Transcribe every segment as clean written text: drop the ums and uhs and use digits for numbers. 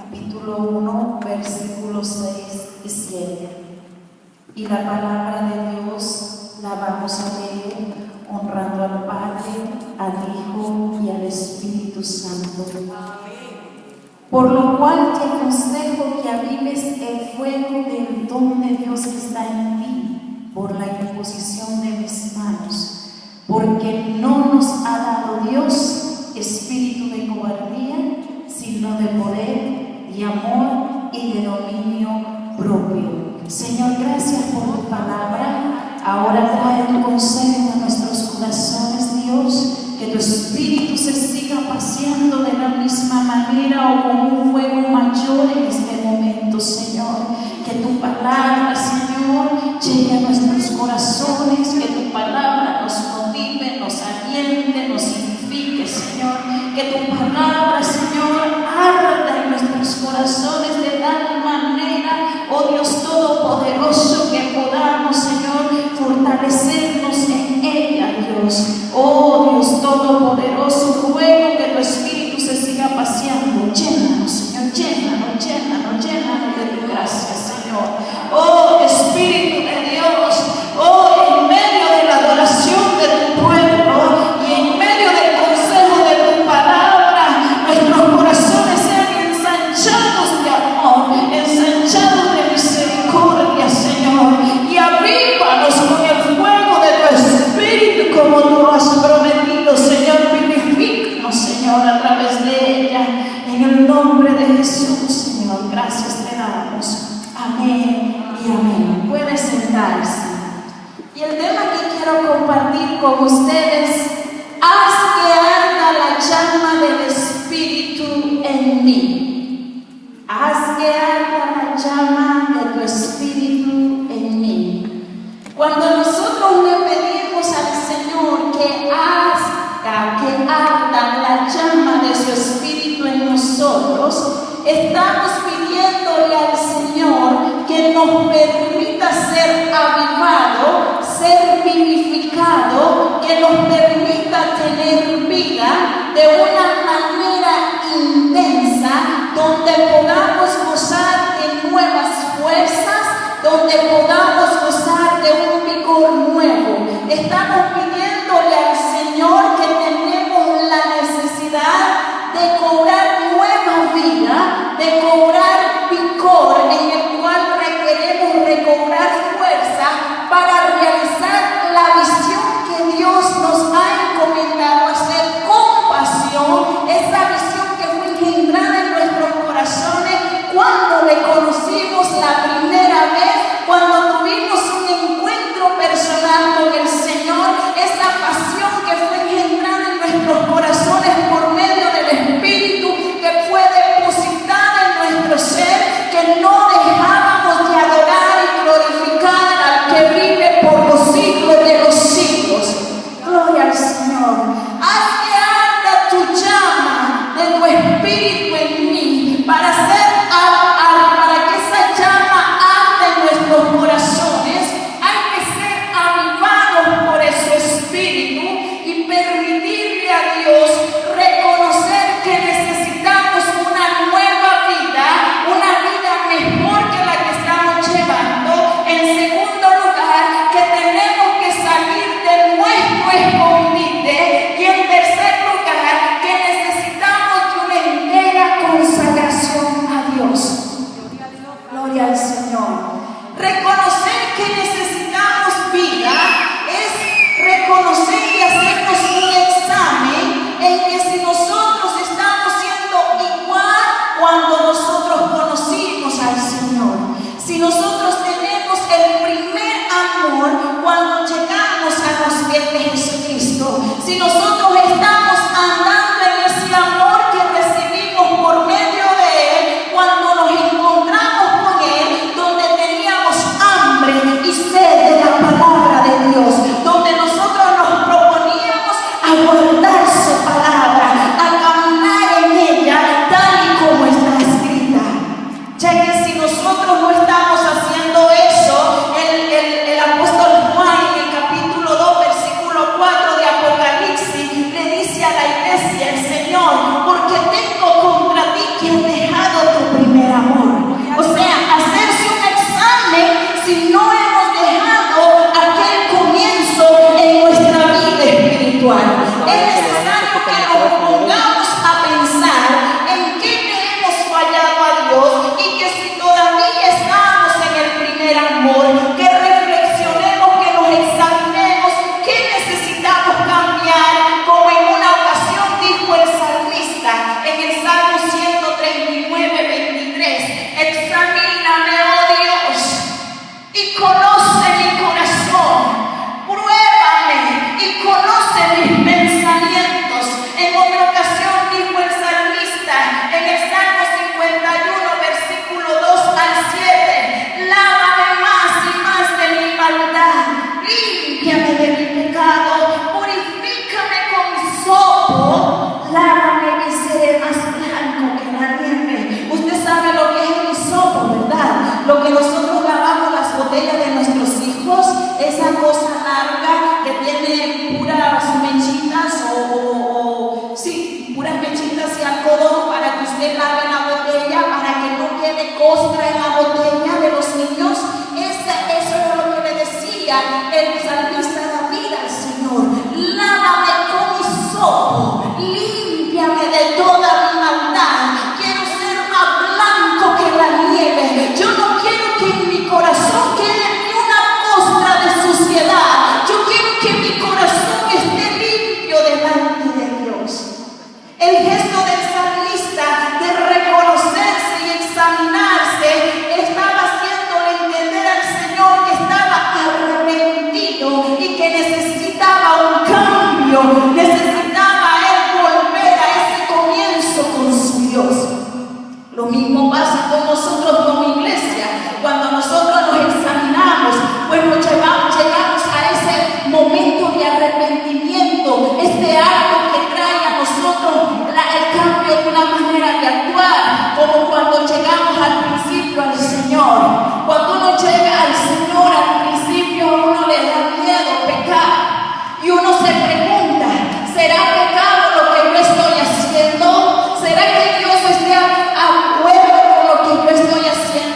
capítulo 1, versículos 6 y 7. Y la palabra de Dios la vamos a leer honrando al Padre, al Hijo y al Espíritu Santo. Por lo cual te aconsejo que avives el fuego del don de Dios que está en ti por la imposición de mis manos, porque no nos ha dado Dios espíritu de cobardía, sino de poder y amor y de dominio propio. Señor, gracias por tu palabra. Ahora trae tu consejo a nuestros corazones, Dios, que tu espíritu se siga paseando de la misma manera o con un fuego mayor en este momento, Señor. Que tu palabra, Señor, llegue a nuestros corazones, que tu palabra nos motive, nos aliente, nos edifique, Señor. Que tu palabra, Señor, arda en nuestros corazones de tal manera, oh Dios Todopoderoso, que podamos, Señor, fortalecernos en ella, Dios. Oh Dios Todopoderoso, ruego que tu espíritu se siga paseando. Llénanos, Señor, llénanos, llénanos, llénanos de tu gracia, Señor. Oh Espíritu de Dios, oh, en medio de la adoración de tu pueblo y en medio del consejo de tu palabra, nuestros corazones sean ensanchados de amor, ensanchados de misericordia, Señor, y avívanos con el fuego de tu espíritu como tú lo has prometido, Señor. Vivifícanos, Señor, a través de ella, en el nombre de Jesús, Señor. Gracias te damos. Amén y amén. Pueden sentarse. Y el tema que quiero compartir con ustedes: haz que arda la llama del Espíritu en mí. Haz que arda la llama de tu Espíritu en mí. Cuando nosotros le pedimos al Señor que arda la llama de su Espíritu en nosotros, estamos pidiéndole al Señor que nos permita ser avivado, ser vivificado, que nos permita tener vida de una manera intensa, donde podamos gozar de nuevas fuerzas, donde podamos gozar de un vigor nuevo. Estamos pidiéndole al Señor que tenemos la necesidad de cobrar nueva vida, de cobrar vigor, en el cual requeremos recobrar fuerza para realizar la visión que Dios nos ha encomendado hacer con pasión, esa visión que fue engendrada en nuestros corazones cuando le conocimos la primera vez, cuando tuvimos un encuentro personal con el Señor, esa pasión que fue engendrada en nuestros corazones por medio del Espíritu que fue depositada en nuestro ser, que no dejábamos de adorar y glorificar al que vive por los siglos de los siglos. Gloria al Señor. Haz que arda tu llama de tu Espíritu en mí, para que esa llama arde en nuestros corazones. Hay que ser avivados por ese Espíritu y permitirle a Dios reconocer que necesitamos una nueva vida mejor que la que estamos llevando. En segundo lugar, que tenemos que salir de nuestro escondite. Y en tercer lugar, que necesitamos de una entera consagración a Dios. Gloria al Señor. Reconocer que necesitamos vida es reconocer y hacernos un examen en que si nosotros estamos siendo igual cuando nosotros conocimos al Señor, si nosotros tenemos el primer amor cuando llegamos a los pies de Jesucristo, si nosotros estamos andando en ese amor que recibimos por medio de Él cuando nos encontramos con Él, donde teníamos hambre y sed de la palabra de Dios, donde nosotros nos proponíamos a guardar su palabra, a caminar en ella tal y como está escrita. Ya que si nosotros no estamos haciendo eso, el apóstol Juan en el capítulo 2, versículo 4 de Apocalipsis el salmista David al Señor: lávame con hisopo, límpiame de toda mi maldad. Quiero ser más blanco que la nieve. Yo no quiero que en mi corazón quede ni una costra de suciedad. Yo quiero que mi corazón esté limpio delante de Dios. El gesto del salmista de reconocerse y examinarse estaba haciéndole entender al Señor que estaba arrepentido y que necesitaba un cambio, necesitaba él volver a ese comienzo con su Dios. Lo mismo pasa con nosotros como iglesia. Cuando nosotros nos examinamos, pues nos llegamos a ese momento de arrepentimiento, este acto que trae a nosotros el cambio de una manera de actuar, como cuando llegamos al principio al Señor. Cuando uno llega al Señor, al principio a uno le da miedo pecar y uno se pregunta: ¿será pecado lo que yo estoy haciendo? ¿Será que Dios esté de acuerdo con lo que yo estoy haciendo?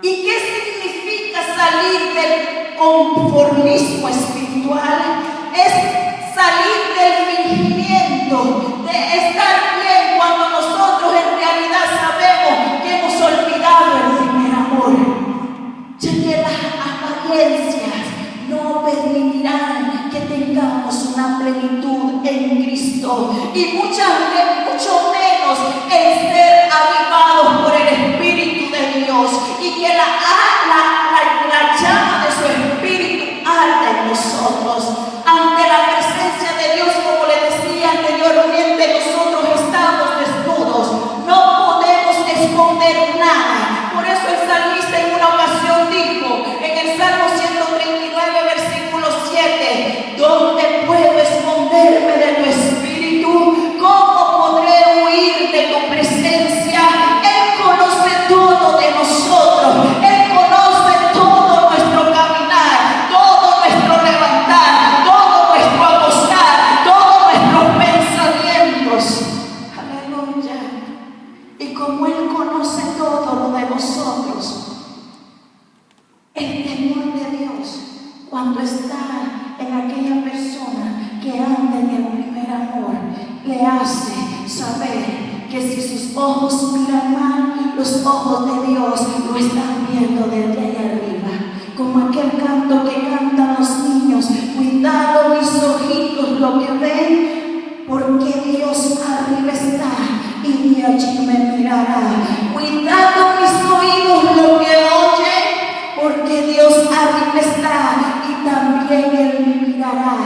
¿Y qué significa salir del conformismo espiritual? Es salir del fingimiento, de estar bien cuando nosotros en realidad sabemos que hemos olvidado el primer amor, ya que las apariencias no permitirán que tengamos una plenitud en Cristo y mucho menos el ser avivados por el Espíritu de Dios y que la llama de su Espíritu arde en nosotros. Ante la presencia de Dios, como le decía anteriormente, nosotros estamos desnudos, no podemos esconder nada. Por eso el salmista en una ocasión dijo, en el Salmo 139, versículo 7, ¿dónde puedo esconderme de tu Espíritu? ¿Cómo podré huir de tu presencia? Él conoce todo de nosotros, Él conoce todo nuestro caminar, todo nuestro levantar, todo nuestro acostar, todos nuestros pensamientos. Aleluya. Y como Él conoce todo lo de nosotros, el temor de Dios, cuando está en aquella persona que anda en el primer amor, le hace saber que si sus ojos miran mal, los ojos de Dios lo están viendo desde allá arriba. Como aquel canto que cantan los niños, cuidado mis ojitos lo que ven, porque Dios arriba está y de allí me mirará. Cuidado mis oídos lo que oyen, porque Dios arriba está y también Él me mirará.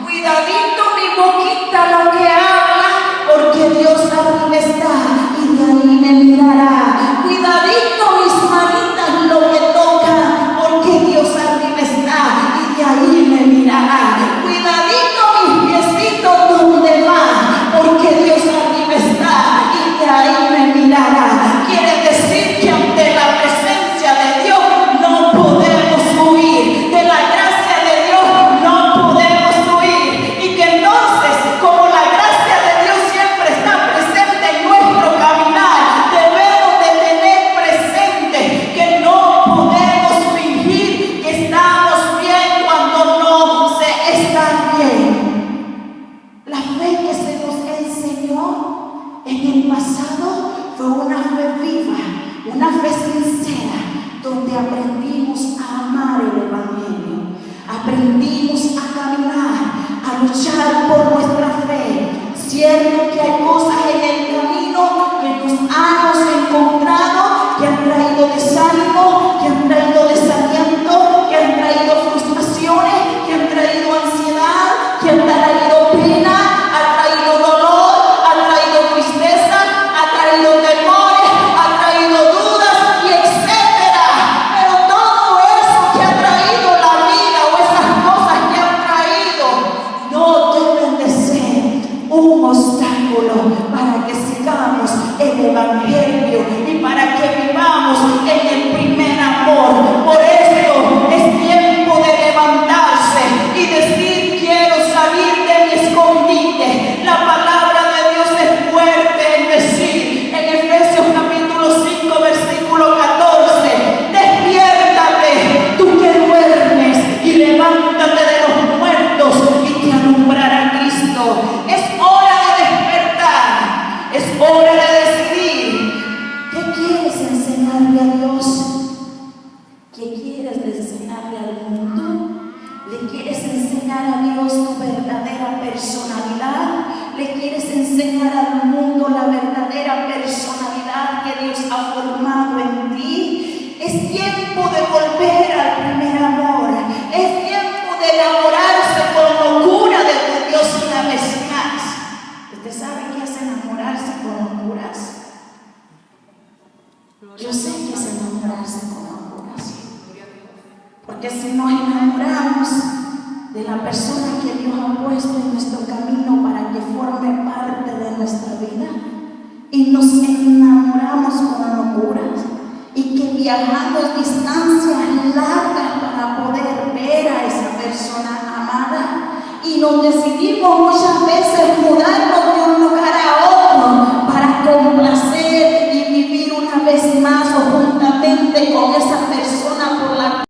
Cuidadito mi boquita lo que habla, porque Dios arriba está y de ahí me mirará. Cuidadito mis manitas lo que toca, porque Dios arriba está y de ahí me mirará. Cuidadito mis piecitos donde va, porque Dios arriba está y de ahí me mirará. Quiere decir que ante la presencia de Dios no podemos huir, de la gracia de Dios no podemos huir, y que entonces, como la gracia de Dios siempre está presente en nuestro caminar, debemos de tener presente que no podemos fingir que estamos bien cuando no se está bien. La fe que se nos enseñó en el pasado fue una fe viva, una fe sincera, donde aprendimos a amar el Evangelio, aprendimos a caminar, a luchar por nuestra fe. Cierto que hay cosas en el camino que nos hemos encontrado, que han traído desánimo, que han traído desaliento, que han traído frustraciones, que han traído ansiedad, que han traído pena, ha traído dolor, ha traído tristeza, ha traído temores, ha traído dudas y etcétera. Pero todo eso que ha traído la vida o esas cosas que han traído no deben de ser un obstáculo para que sigamos el Evangelio y para que vivamos en el primer amor. Por eso es tiempo de levantarse y decir: quiero salir de mi escondite. La palabra de Dios es fuerte en decir, en Efesios capítulo 5 versículo 14, despiértate tú que duermes y levántate de los muertos y te alumbrará Cristo. Es hora de despertar, es hora de decidir. ¿Qué quieres enseñarle a Dios? ¿Qué quieres enseñarle al mundo? ¿Le quieres enseñar a Dios tu verdadera personalidad? ¿Le quieres enseñar al mundo la verdadera personalidad que Dios ha formado en ti? Es tiempo de volver al primer amor. Es tiempo de enamorarse con locura de tu Dios una vez más. ¿Usted sabe qué es enamorarse con locuras? Yo sé que es enamorarse con locuras. Porque si nos enamoramos de la persona que Dios ha puesto en nuestro camino para que forme parte de nuestra vida, y nos enamoramos con locuras, y que viajamos distancias largas para poder ver a esa persona amada, y nos decidimos muchas veces mudarnos de un lugar